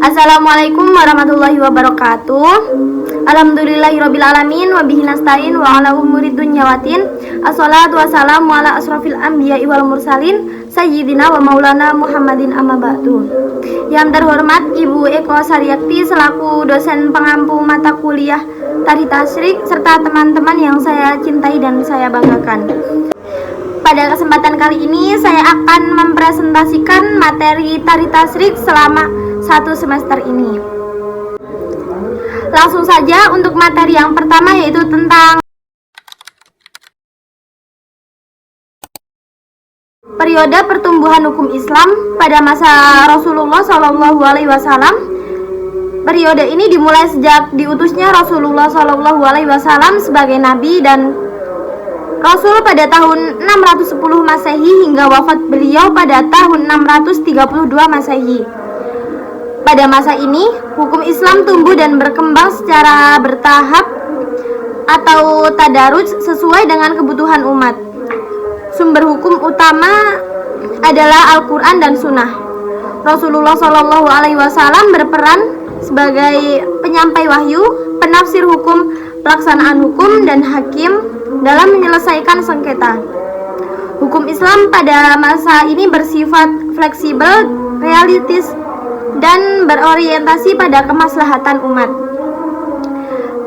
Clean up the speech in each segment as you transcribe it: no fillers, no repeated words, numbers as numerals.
Assalamualaikum warahmatullahi wabarakatuh. Alhamdulillahirrabbilalamin. Wabihi nasta'in wa ala umuri dunya watin. Assalatu wassalamu ala asrafil anbiya'i wal mursalin Sayyidina wa maulana Muhammadin amma ba'du. Yang terhormat Ibu Eko Saryakti selaku dosen pengampu mata kuliah Tari Tasyrik serta teman-teman yang saya cintai dan saya banggakan. Pada kesempatan kali ini saya akan mempresentasikan materi Tari Tasyrik selama 1 semester ini. Langsung saja untuk materi yang pertama, yaitu tentang periode pertumbuhan hukum Islam pada masa Rasulullah SAW. Periode ini dimulai sejak diutusnya Rasulullah SAW sebagai nabi dan Rasul pada tahun 610 Masehi hingga wafat beliau pada tahun 632 Masehi. Pada masa ini, hukum Islam tumbuh dan berkembang secara bertahap atau tadaruj sesuai dengan kebutuhan umat. Sumber hukum utama adalah Al-Quran dan Sunnah. Rasulullah SAW berperan sebagai penyampai wahyu, penafsir hukum, pelaksanaan hukum, dan hakim dalam menyelesaikan sengketa. Hukum Islam pada masa ini bersifat fleksibel, realistis, dan berorientasi pada kemaslahatan umat.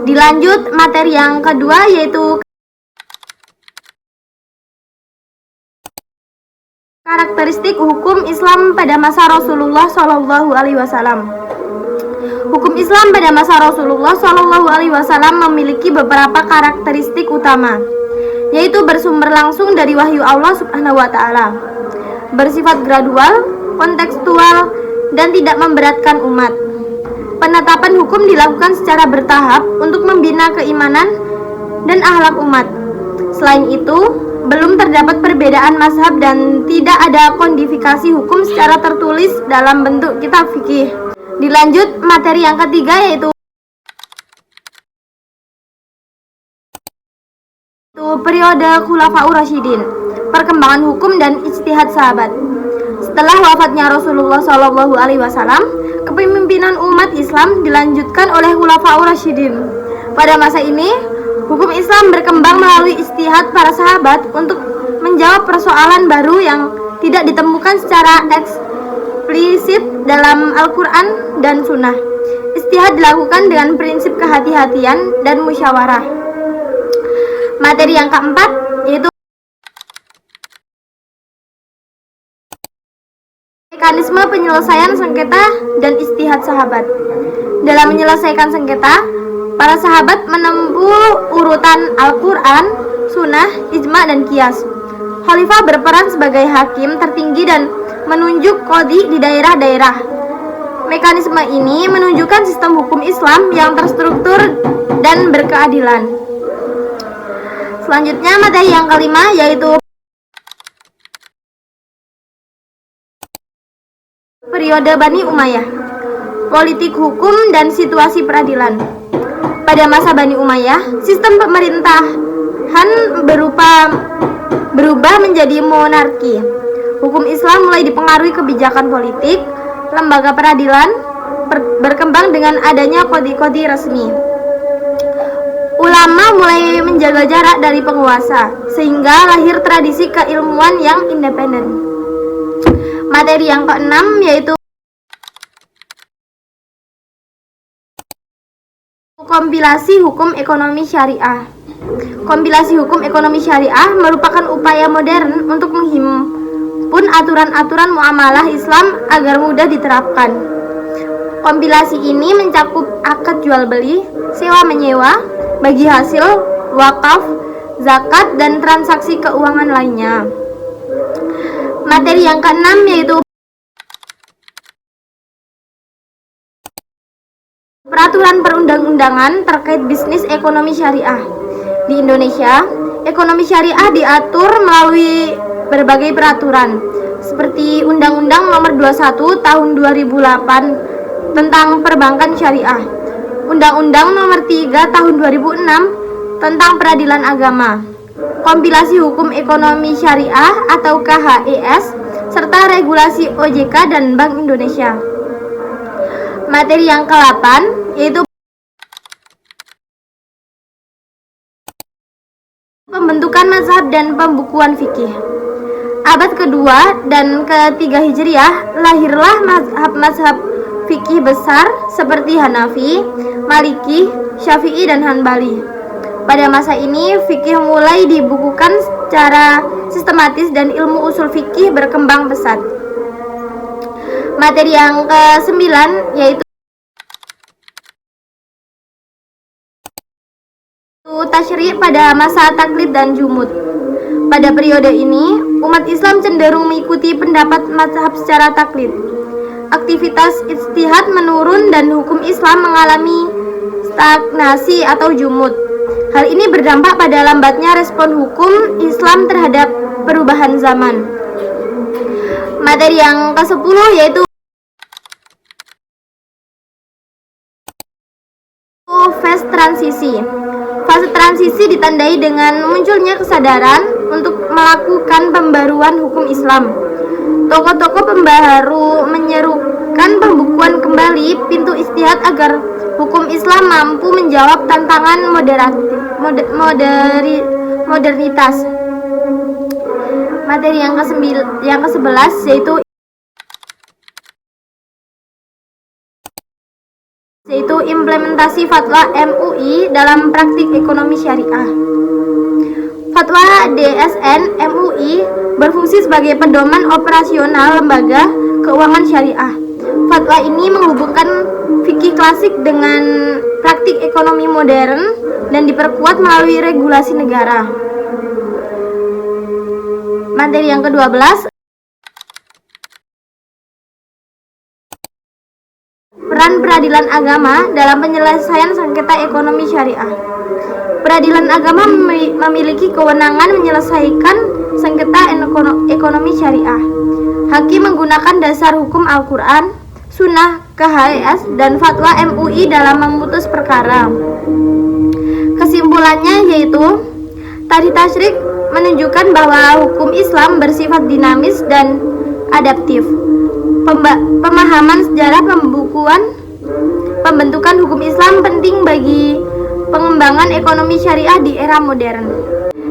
Dilanjut materi yang kedua, yaitu karakteristik hukum Islam pada masa Rasulullah SAW. Hukum Islam pada masa Rasulullah SAW memiliki beberapa karakteristik utama, yaitu bersumber langsung dari wahyu Allah Subhanahu wa Ta'ala, bersifat gradual, kontekstual, dan tidak memberatkan umat. Penetapan hukum dilakukan secara bertahap untuk membina keimanan dan akhlak umat. Selain itu, belum terdapat perbedaan mazhab dan tidak ada kodifikasi hukum secara tertulis dalam bentuk kitab fikih. Dilanjut materi yang ketiga, yaitu periode Khulafaur Rasyidin, perkembangan hukum dan ijtihad sahabat. Setelah wafatnya Rasulullah SAW, kepemimpinan umat Islam dilanjutkan oleh Khulafaur Rasyidin. Pada masa ini, hukum Islam berkembang melalui ijtihad para sahabat untuk menjawab persoalan baru yang tidak ditemukan secara eksplisit dalam Al-Quran dan Sunnah. Ijtihad dilakukan dengan prinsip kehati-hatian dan musyawarah. Materi yang keempat, yaitu mekanisme penyelesaian sengketa dan ijtihad sahabat. Dalam menyelesaikan sengketa, para sahabat menempuh urutan Al-Quran, Sunnah, Ijma, dan Qiyas. Khalifah berperan sebagai hakim tertinggi dan menunjuk qadhi di daerah-daerah. Mekanisme ini menunjukkan sistem hukum Islam yang terstruktur dan berkeadilan. Selanjutnya materi yang kelima, yaitu periode Bani Umayyah, politik hukum dan situasi peradilan. Pada masa Bani Umayyah, sistem pemerintahan berubah menjadi monarki. Hukum Islam mulai dipengaruhi kebijakan politik, lembaga peradilan berkembang dengan adanya kodi-kodi resmi. Ulama mulai menjaga jarak dari penguasa, sehingga lahir tradisi keilmuan yang independen. Materi yang keenam, yaitu kompilasi hukum ekonomi syariah. Kompilasi hukum ekonomi syariah merupakan upaya modern untuk menghimpun aturan-aturan muamalah Islam agar mudah diterapkan. Kompilasi ini mencakup akad jual beli, sewa menyewa, bagi hasil, wakaf, zakat, dan transaksi keuangan lainnya. Materi yang keenam, yaitu peraturan perundang-undangan terkait bisnis ekonomi syariah. Di Indonesia, ekonomi syariah diatur melalui berbagai peraturan, seperti Undang-Undang Nomor 21 Tahun 2008 tentang Perbankan Syariah, Undang-Undang Nomor 3 Tahun 2006 tentang Peradilan Agama, kompilasi hukum ekonomi syariah atau KHES, serta regulasi OJK dan Bank Indonesia. Materi yang ke-8 yaitu pembentukan mazhab dan pembukuan fikih. Abad kedua dan ketiga Hijriah lahirlah mazhab fikih besar seperti Hanafi, Maliki, Syafi'i, dan Hanbali. Pada masa ini fikih mulai dibukukan secara sistematis dan ilmu usul fikih berkembang pesat. Materi yang ke-9 yaitu tasyri' pada masa taklid dan jumud. Pada periode ini, umat Islam cenderung mengikuti pendapat mazhab secara taklid. Aktivitas ijtihad menurun dan hukum Islam mengalami stagnasi atau jumud. Hal ini berdampak pada lambatnya respon hukum Islam terhadap perubahan zaman. Materi yang ke-10 yaitu fase transisi. Fase transisi ditandai dengan munculnya kesadaran untuk melakukan pembaruan hukum Islam. Tokoh-tokoh pembaharu menyerukan pembukuan kembali pintu ijtihad agar hukum Islam mampu menjawab tantangan modernitas. Materi yang ke-11 yaitu implementasi fatwa MUI dalam praktik ekonomi syariah. Fatwa DSN MUI berfungsi sebagai pedoman operasional lembaga keuangan syariah. Fatwa ini menghubungkan fikih klasik dengan praktik ekonomi modern dan diperkuat melalui regulasi negara. Materi yang ke-12, peran peradilan agama dalam penyelesaian sengketa ekonomi syariah. Peradilan agama memiliki kewenangan menyelesaikan sengketa ekonomi syariah. Hakim menggunakan dasar hukum Al-Quran, Sunnah, KHS, dan fatwa MUI dalam memutus perkara. Kesimpulannya yaitu tadi tasyrik menunjukkan bahwa hukum Islam bersifat dinamis dan adaptif. Pemahaman sejarah pembentukan hukum Islam penting bagi pengembangan ekonomi syariah di era modern.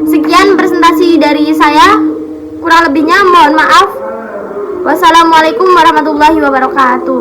Sekian presentasi dari saya, kurang lebihnya mohon maaf. Wassalamualaikum warahmatullahi wabarakatuh.